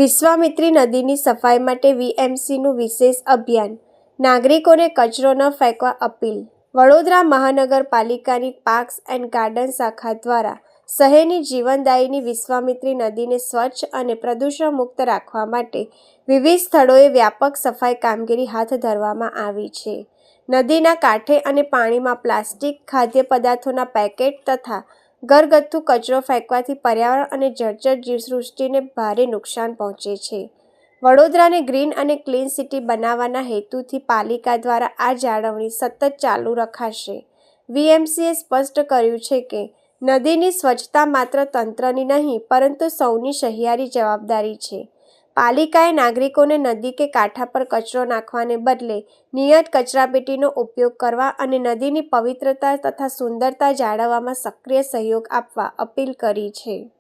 વિશ્વામિત્રી નદીની સફાઈ માટે વીએમસીનું વિશેષ અભિયાન. નાગરિકોને કચરો ન ફેંકવા અપીલ. વડોદરા મહાનગરપાલિકાની પાર્ક્સ એન્ડ ગાર્ડન શાખા દ્વારા શહેરની જીવનદાયિની વિશ્વામિત્રી નદીને સ્વચ્છ અને પ્રદૂષણ મુક્ત રાખવા માટે વિવિધ સ્થળોએ વ્યાપક સફાઈ કામગીરી હાથ ધરવામાં આવી છે. નદીના કાંઠે અને પાણીમાં પ્લાસ્ટિક, ખાદ્ય પદાર્થોના પેકેટ તથા ઘરગથ્થુ કચરો ફેંકવાથી પર્યાવરણ અને જળચર જીવસૃષ્ટિને ભારે નુકસાન પહોંચે છે. વડોદરાને ગ્રીન અને ક્લીન સિટી બનાવવાના હેતુથી પાલિકા દ્વારા આ જાળવણી સતત ચાલુ રખાશે. વીએમસીએ સ્પષ્ટ કર્યું છે કે નદીની સ્વચ્છતા માત્ર તંત્રની નહીં પરંતુ સૌની સહિયારી જવાબદારી છે. પાલિકાએ નાગરિકોને નદી કે કાંઠા પર કચરો નાખવાને બદલે નિયત કચરાપેટીનો ઉપયોગ કરવા અને નદીની પવિત્રતા તથા સુંદરતા જાળવવામાં સક્રિય સહયોગ આપવા અપીલ કરી છે.